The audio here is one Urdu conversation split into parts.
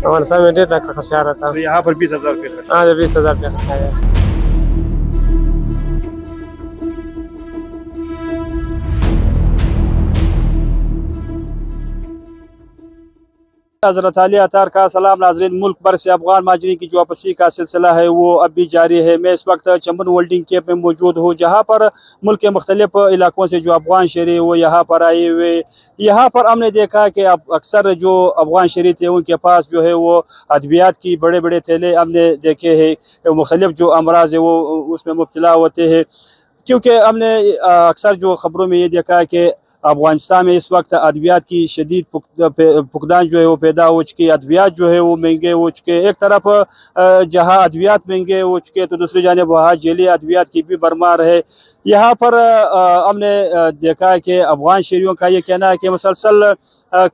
افغانستان میں 1.5 لاکھ کا خرچہ آ رہا تھا. یہاں پر 20,000 روپے خرچ. ہاں 20,000 روپیہ خرچہ آیا. حضرت علی اطہار کا سلام. ناظرین، ملک بھر سے افغان مہاجرین کی جو واپسی کا سلسلہ ہے وہ اب بھی جاری ہے. میں اس وقت چمن ہولڈنگ کیمپ میں موجود ہوں، جہاں پر ملک کے مختلف علاقوں سے جو افغان شہری وہ یہاں پر آئے ہوئے. یہاں پر ہم نے دیکھا کہ اکثر جو افغان شہری تھے ان کے پاس جو ہے وہ ادویات کی بڑے بڑے تھیلے ہم نے دیکھے ہیں. مختلف جو امراض ہے وہ اس میں مبتلا ہوتے ہیں، کیونکہ ہم نے اکثر جو خبروں میں یہ دیکھا ہے کہ افغانستان میں اس وقت ادویات کی شدید فقدان جو ہے وہ پیدا ہو چکی ہے. ادویات جو ہے وہ مہنگے ہو چکے. ایک طرف جہاں ادویات مہنگے ہو چکے تو دوسری جانب وہاں جیلی ادویات کی بھی بھرمار ہے. یہاں پر ہم نے دیکھا ہے کہ افغان شہریوں کا یہ کہنا ہے کہ مسلسل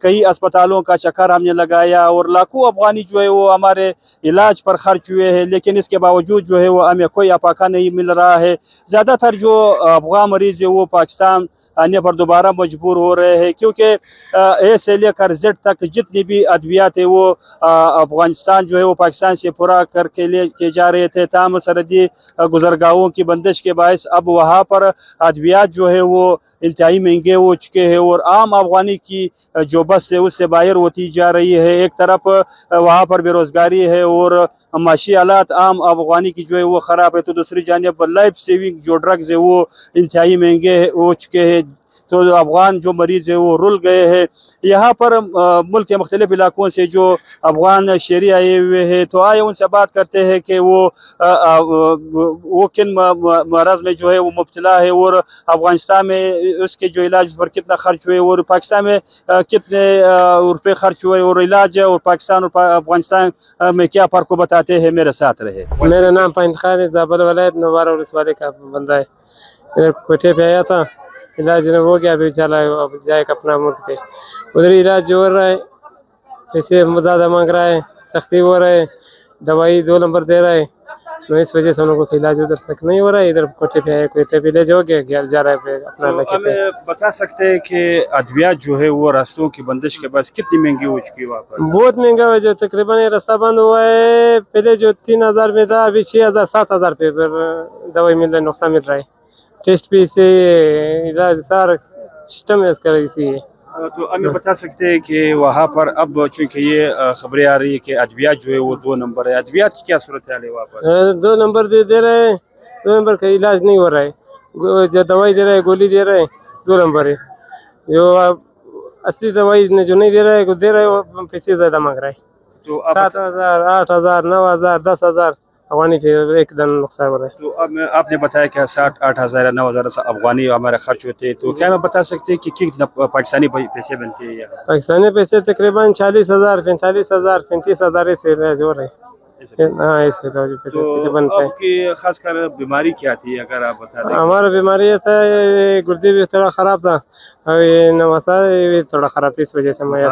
کئی اسپتالوں کا چکر ہم نے لگایا اور لاکھوں افغانی جو ہے وہ ہمارے علاج پر خرچ ہوئے ہیں، لیکن اس کے باوجود جو ہے وہ ہمیں کوئی افاقہ نہیں مل رہا ہے. زیادہ تر جو افغان مریض ہے وہ پاکستان آنے پر دوبارہ مجبور ہو رہے ہیں، کیونکہ اے سے لے کر زیڈ تک جتنی بھی ادویات ہیں وہ افغانستان جو ہے وہ پاکستان سے پورا کر کے لے کے جا رہے تھے. تاہم سرحدی گزرگاہوں کی بندش کے باعث اب وہاں پر ادویات جو ہے وہ انتہائی مہنگے ہو چکے ہیں اور عام افغانی کی جو بس ہے اس سے باہر ہوتی جا رہی ہے. ایک طرف وہاں پر بے روزگاری ہے اور معاشی حالات عام افغانی کی جو ہے وہ خراب ہے، تو دوسری جانب لائف سیونگ جو ڈرگز ہے وہ انتہائی مہنگے ہو چکے ہیں. تو افغان جو مریض ہے وہ رل گئے ہیں. یہاں پر ملک کے مختلف علاقوں سے جو افغان شہری آئے ہوئے ہیں تو آئے ان سے بات کرتے ہیں کہ وہ کن مرض میں جو ہے وہ مبتلا ہے اور افغانستان میں اس کے جو علاج پر کتنا خرچ ہوئے اور پاکستان میں کتنے روپے خرچ ہوئے اور علاج اور پاکستان اور افغانستان میں کیا فرق کو بتاتے ہیں. میرے ساتھ رہے. میرا نام پائن خان ہے، زابل ولایت نوار ولسوالی کا بندہ ہے. ادھر کوٹھے پہ آیا تھا، علاج ہو گیا، ابھی چلا ہے اب جائے گا اپنا ملک پہ. ادھر علاج جو ہو رہا ہے پیسے زیادہ مانگ رہا ہے، سختی ہو رہا ہے، دوائی 2 نمبر دے رہا ہے. اس وجہ سے ان کو علاج ادھر تک نہیں ہو رہا ہے. ادھر کوٹھے پہ آئے، کوٹھے پہ لے جاؤ گے جا رہا ہے اپنا علاقے پہ. ہمیں بتا سکتے ہیں کہ ادویات جو ہے وہ راستوں کی بندش کے بعد کتنی مہنگی ہو چکی ہے وہاں پر؟ بہت مہنگا ہے. جو تقریباً یہ راستہ بند ہوا ہے، پہلے جو 3,000 میں تھا ابھی 6,000 7,000 پہ دوائی مل رہا ہے، نقصان مل رہا ہے. ٹیسٹ بھی سے علاج سارا سسٹم ہے اس کا اسی ہے. تو ہمیں بتا سکتے ہیں کہ وہاں پر اب چونکہ یہ خبریں آ رہی ہے کہ ادویات جو ہے وہ 2 نمبر ہے، ادویات کی کیا صورتحال ہے وہاں پر؟ 2 نمبر دے رہے ہیں، 2 نمبر کا علاج نہیں ہو رہا ہے. جو دوائی دے رہے ہیں، گولی دے رہے ہیں، 2 نمبر ہے. جو اصلی دوائی جو نہیں دے رہا ہے دے رہے وہ پیسے زیادہ مانگ رہا ہے. تو 7,000 8,000 9,000 10,000 افغانی کے ایک دن نقصان ہو رہا ہے. تو اب آپ نے بتایا کہ 60,000 9,000 افغانی ہمارے خرچ ہوتے ہیں، تو کیا میں بتا سکتے ہیں کہ کتنا پاکستانی پیسے بنتے ہیں یہاں؟ پاکستانی پیسے تقریباً 40,000 45,000 35,000 سے علاج ہو رہے ہیں. ہاں ایسے پیسے بنتے ہیں. آپ کی خاص کر بیماری کیا تھی اگر آپ بتا دیں؟ ہمارا بیماری یہ تھا، گردے بھی تھوڑا خراب تھا اور یہ نواسا بھی تھوڑا خراب تھا. اس وجہ سے میں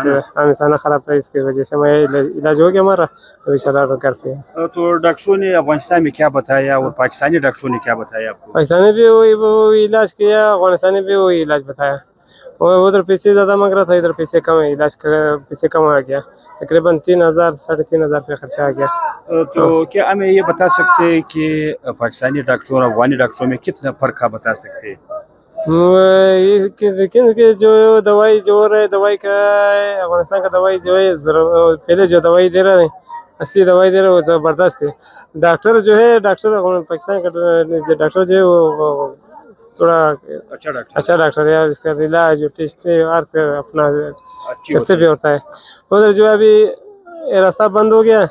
نسانہ خراب تھا، اس کی وجہ سے میں علاج ہو گیا ہمارا. ابھی چلا کرتے ہیں. تو ڈاکٹروں نے افغانستان میں کیا بتایا اور پاکستانی ڈاکٹروں نے کیا بتایا آپ کو؟ پاکستانی بھی وہی علاج کیا، افغانستانی بھی وہی علاج بتایا. ادھر پیسے زیادہ مانگ رہا تھا، ادھر پیسے کم ہے، علاج کا پیسے کم آ گیا. تقریباً 3,000 3,500 روپے خرچہ آ گیا. تو کیا ہمیں یہ بتا سکتے ہیں کہ پاکستانی ڈاکٹروں اور افغانی ڈاکٹروں میں کتنا فرق آپ بتا سکتے ہیں؟ جو دوائی جو ہو رہا ہے دوائی کا، افغانستان کا دوائی جو ہے پہلے جو دوائی دے رہا ہے اصلی دوائی دے رہا ہے وہ زبردست ہے. ڈاکٹر جو ہے پاکستان کا ڈاکٹر جو ہے وہ تھوڑا اچھا ڈاکٹر ہے. اس کا علاج جو ٹیسٹ اپنا سستے پہ ہوتا ہے. ادھر جو ابھی راستہ بند ہو گیا،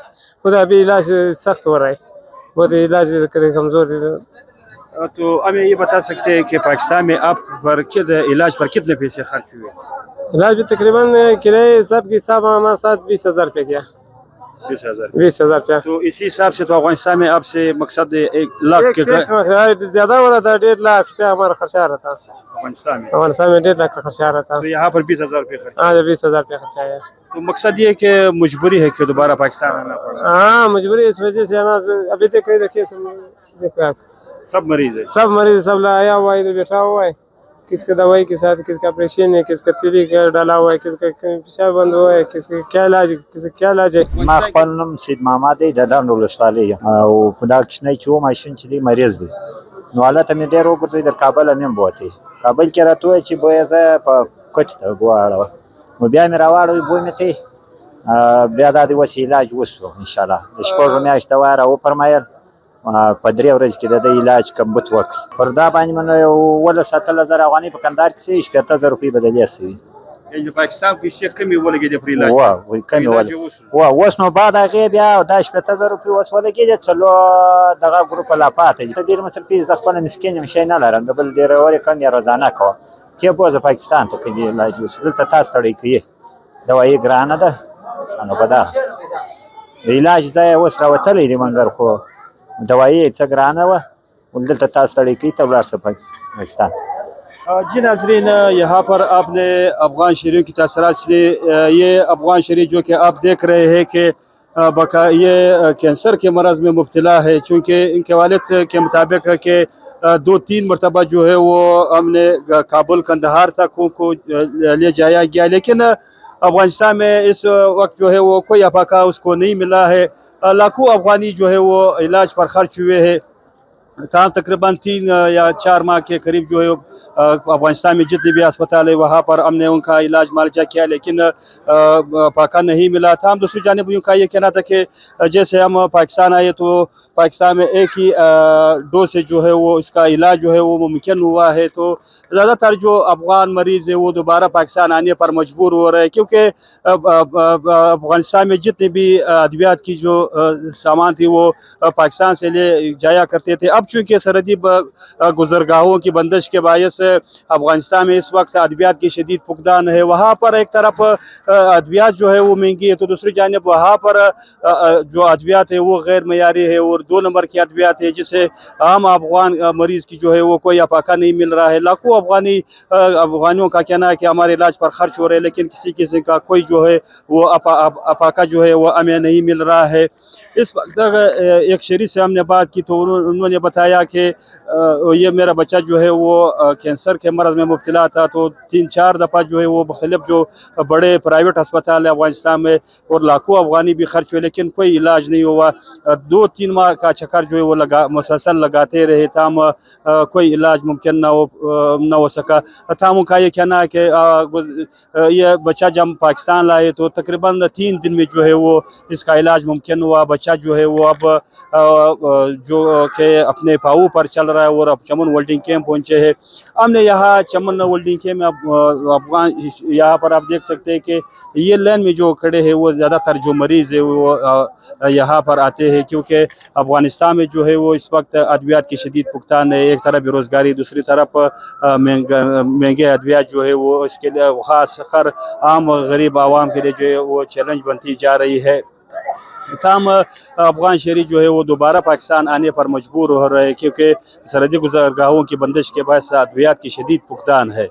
ادھر ابھی علاج سخت ہو رہا ہے، بہت علاج کمزور ہے. تو ہمیں یہ بتا سکتے ہیں کہ پاکستان میں آپ پر علاج پر کتنے پیسے خرچ ہوئے؟ علاج بھی تقریباً کرایہ سب کے حساب ہمارے ساتھ 20,000 روپے گیا. 20,000 روپیہ. تو اسی حساب سے تو افغانستان میں آپ سے مقصد 1 لاکھ کے زیادہ ہو رہا تھا. 1.5 لاکھ روپیہ ہمارا خرچہ آ رہا تھا افغانستان میں. 1.5 لاکھ کا خرچہ آ رہا تھا. تو یہاں پر 20,000 روپے خرچ؟ ہاں 20,000 روپیہ خرچہ آیا. تو مقصد یہ ہے کہ مجبوری ہے کہ دوبارہ پاکستان آنا پڑا؟ ہاں مجبوری اس وجہ سے آنا. ابھی تک دیکھیے سب مریض ہے، سب آیا ہوا ہے، بیٹھا ہوا ہے. کس کا دوائی کے ساتھ کس کا آپریشن ہے، کس کا تیری کا ڈالا ہوا ہے، کس کا پیشاب بند ہوا ہے، کس کا کیا علاج ہے، کس کا کیا علاج ہے. ما خپل نوم سید محمد دی د ډنډ ولسوالۍ یم او په دا کوچنی چې و ماشین چې دی مریض دی نو هلته مې ډېر وګرځوي در کابله مې هم بوتې کابل کې راته وویل چې بویه زه په کوټې ته واړوه نو بیا مې راواړوي بوی مې ته بیا دا دی اوس علاج وسو انشاءالله د شپږو میاشتې دوا را وفرمایل په 3 ورځې کې د ده علاج کمبود وکړ پر دا باندې مې نو یو 17,000 افغانۍ په کندهار کې سوي 15,000 روپۍ بدلې سوي یعنی پاکستان پیسې کمې ولګېدې پر علاج وای کمې ولګېدې اوس نو بعد هغې بیا دا 15,000 روپۍ اوس ولګېدې دغه ګروپ لا پاته دي ته ډېر مصرفي زه خپله مسکین یم شی نه لرم د بل ډېرور یې کم یا روزانه کوه ته بوځه پاکستان ته کوي علاج وشي دلته تا ستړی کوي دوایي ګرانه ده نو په دا د علاج ځای یې اوس راوتلی دی منګر خو دوایي یې څه ګرانه وه دلته تا ستړی کوي ته ولاړ شه پاکستان جی ناظرین یہاں پر آپ نے افغان شہریوں کی تاثرات سے یہ افغان شہری جو کہ آپ دیکھ رہے ہیں کہ یہ کینسر کے مرض میں مبتلا ہے چونکہ ان کے والد کے مطابق کہ 2-3 مرتبہ جو ہے وہ ہم نے کابل کندہار تک کو لے جایا گیا لیکن افغانستان میں اس وقت جو ہے وہ کوئی افاقہ اس کو نہیں ملا ہے لاکھوں افغانی جو ہے وہ علاج پر خرچ ہوئے ہیں تقریباً 3 یا 4 ماہ کے قریب جو ہے افغانستان میں جتنے بھی اسپتال ہے وہاں پر ہم نے ان کا علاج معالجہ کیا لیکن فاقہ نہیں ملا تھا. ہم دوسری جانب ان کا یہ کہنا تھا کہ جیسے ہم پاکستان آئے تو پاکستان میں ایک ہی ڈوز سے جو ہے وہ اس کا علاج جو ہے وہ ممکن ہوا ہے تو زیادہ تر جو افغان مریض ہے وہ دوبارہ پاکستان آنے پر مجبور ہو رہے ہیں کیونکہ افغانستان میں جتنے بھی ادویات کی جو سامان تھی وہ پاکستان سے لے جایا کرتے تھے. اب چونکہ سرحدی گزرگاہوں کی بندش کے باعث افغانستان میں اس وقت ادویات کی شدید فقدان ہے. وہاں پر ایک طرف ادویات جو ہے وہ مہنگی ہے تو دوسری جانب وہاں پر جو ادویات ہے وہ غیر معیاری ہے اور 2 نمبر کی ادویات ہے جسے عام افغان مریض کی جو ہے وہ کوئی افاقہ نہیں مل رہا ہے. لاکھوں افغانیوں کا کہنا ہے کہ ہمارے علاج پر خرچ ہو رہے ہیں لیکن کسی قسم کا کوئی جو ہے وہ افاقہ جو ہے وہ ہمیں نہیں مل رہا ہے. اس وقت ایک شہری سے ہم نے بات کی تو انہوں نے بتایا کہ یہ میرا بچہ جو ہے وہ کینسر کے مرض میں مبتلا تھا تو 3-4 دفعہ جو ہے وہ مختلف جو بڑے پرائیویٹ ہسپتال ہے افغانستان میں اور لاکھوں افغانی بھی خرچ ہوئے لیکن کوئی علاج نہیں ہوا. 2-3 ماہ کا چکر جو ہے وہ مسلسل لگاتے رہے تاہم کوئی علاج ممکن نہ ہو سکا. تاہم کا یہ کہنا ہے کہ یہ بچہ جب پاکستان لائے تو تقریباً 3 دن میں جو ہے وہ اس کا علاج ممکن ہوا. بچہ جو ہے وہ اب جو کہ اپنے پاؤں پر چل رہا ہے اور اب چمن ولڈنگ کیمپ پہنچے ہیں. ہم نے یہاں چمن ولڈنگ کیمپ میں افغان یہاں پر آپ دیکھ سکتے ہیں کہ یہ لین میں جو کھڑے ہیں وہ زیادہ تر جو مریض ہے وہ یہاں پر آتے ہیں کیونکہ افغانستان میں جو ہے وہ اس وقت ادویات کی شدید فقدان ہے. ایک طرف بے روزگاری دوسری طرف مہنگے ادویات جو ہے وہ اس کے لیے خاص کر عام غریب عوام کے لیے جو ہے وہ چیلنج بنتی جا رہی ہے. تاہم افغان شہری جو ہے وہ دوبارہ پاکستان آنے پر مجبور ہو رہے ہیں کیونکہ سرحدی گزرگاہوں کی بندش کے باعث ادویات کی شدید فقدان ہے.